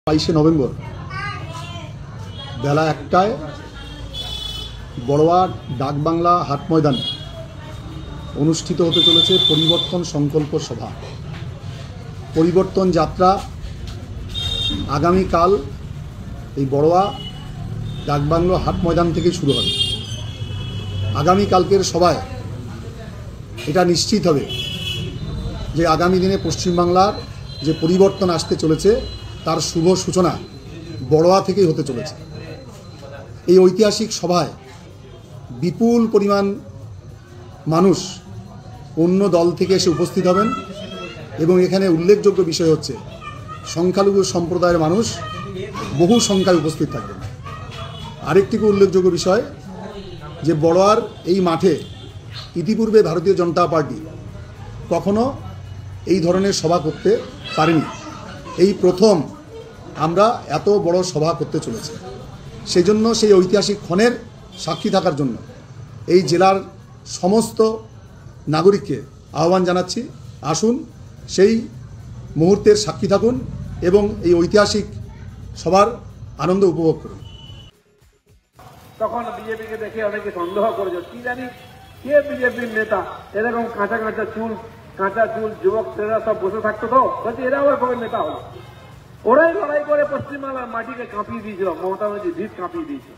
22 November বেলা 1টায় বড়োয়া ডাকবাংলা হাট ময়দানে অনুষ্ঠিত হতে চলেছে পরিবর্তন সংকল্প সভা। পরিবর্তন যাত্রা আগামীকাল এই বড়োয়া ডাকবাংলা হাট ময়দান থেকে শুরু হবে। আগামীকালকের সভায় এটা নিশ্চিত হবে যে আগামী দিনে পশ্চিমবাংলার যে পরিবর্তন আসতে চলেছে তার শুভ সূচনা বড়োয়া থেকেই হতে চলেছে। এই ঐতিহাসিক সভায় বিপুল পরিমাণ মানুষ অন্য দল থেকে এসে উপস্থিত হবেন এবং এখানে উল্লেখযোগ্য বিষয় হচ্ছে সংখ্যালঘু সম্প্রদায়ের মানুষ বহু সংখ্যায় উপস্থিত থাকবেন। আরেকটি উল্লেখযোগ্য বিষয় যে বড়োয়ার এই মাঠে ইতিপূর্বে ভারতীয় জনতা পার্টি কখনো এই ধরনের সভা করতে পারেনি। এই প্রথম আমরা এত বড় সভা করতে চলেছি। সেই জন্য সেই ঐতিহাসিক ক্ষণের সাক্ষী থাকার জন্য এই জেলার সমস্ত নাগরিককে আহ্বান জানাচ্ছি, আসুন সেই মুহূর্তের সাক্ষী থাকুন এবং এই ঐতিহাসিক সভার আনন্দ উপভোগ করুন। তখন বিজেপিকে দেখে অনেকে সন্দেহ করেছে, কি জানি কে বিজেপির নেতা, এরকম কাঁচা চুল যুবক ছেলেরা সব বসে থাকতো, তো বলছে এরা আবার কবে নেতা হলো। ওরাই লড়াই করে পশ্চিমবাংলার মাটিকে কাঁপিয়ে দিয়েছিল, মমতা ব্যানার্জি ভিত কাঁপিয়ে দিয়েছিল।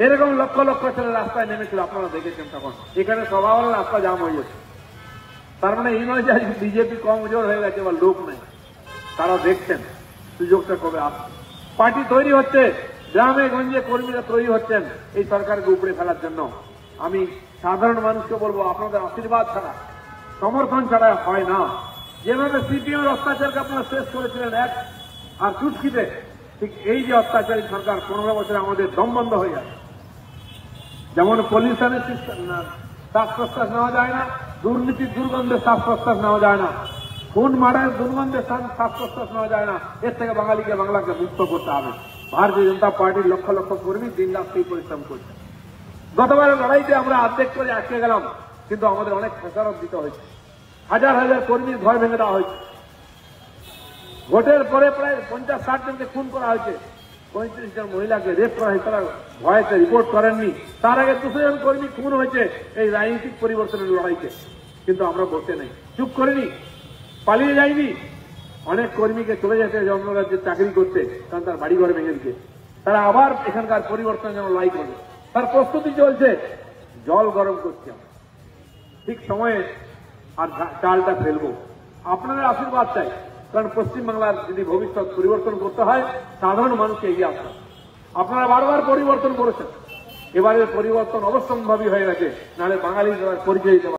এরকম লক্ষ লক্ষ ছেলে রাস্তায় নেমেছিল, আপনারা দেখেছেন। তখন এখানে সবাই রাস্তা জাম হয়ে যেত। তার মানে এই নয় যে বিজেপি কমজোর হয়ে গেছে বা লোক নেই, তারা দেখছেন সুযোগটা কবে আসছে। পার্টি তৈরি হচ্ছে, গ্রামে গঞ্জে কর্মীরা তৈরি হচ্ছেন এই সরকারকে উপরে ফেলার জন্য। আমি সাধারণ মানুষকে বলবো, আপনাদের আশীর্বাদ ছাড়া, সমর্থন ছাড়া হয় না। যেভাবে সিপিএম অত্যাচারকে আপনারা শেষ করেছিলেন এক আর চুটকিতে, ঠিক এই যে অত্যাচারী সরকার 15 বছরে আমাদের দম বন্ধ হয়ে যায়। যেমন পলিউশনের শ্বাস প্রশ্বাস নেওয়া যায় না, দুর্নীতির দুর্গন্ধে শ্বাস প্রশ্বাস নেওয়া যায় না, খুন মারার দুর্গন্ধে শ্বাস প্রশ্বাস নেওয়া যায় না। এর থেকে বাংলাকে মুক্ত করতে হবে। ভারতীয় জনতা পার্টির লক্ষ লক্ষ কর্মী দিন রাত সেই পরিশ্রম করছে। গতবারের লড়াইতে আমরা অর্ধেক করে আটকে গেলাম, কিন্তু আমাদের অনেক খেসারত দিতে হয়েছে। হাজার হাজার কর্মীর ঘর ভেঙে দেওয়া হয়েছে। ভোটের পরে প্রায় 50-60 জনকে খুন করা হয়েছে। 35 জন মহিলাকে রেপ করা হয়েছে, তারা ভয়েতে রিপোর্ট করেননি। তার আগে 200 জন কর্মী খুন হয়েছে এই রাজনৈতিক পরিবর্তনের লড়াইতে, কিন্তু আমরা বসে নেই, চুপ করিনি, পালিয়ে যাইনি। অনেক কর্মীকে চলে যেতে অন্য রাজ্যে চাকরি করতে, কারণ তার বাড়ি ঘরে ভেঙে দিচ্ছে। তারা আবার এখানকার পরিবর্তন যেন লড়াই করবে, তার প্রস্তুতি চলছে। জল গরম করছি আমরা, ঠিক সময়ে আর চালটা ফেলবো। আপনাদের আশীর্বাদ চাই, কারণ পশ্চিমবাংলার যদি ভবিষ্যৎ পরিবর্তন করতে হয় সাধারণ মানুষকে এগিয়ে আসতে হবে। আপনারা বারবার পরিবর্তন করেছেন, এবারের পরিবর্তন অবশ্যম্ভাবী হয়ে গেছে, নাহলে বাঙালির পরিচয় দিতে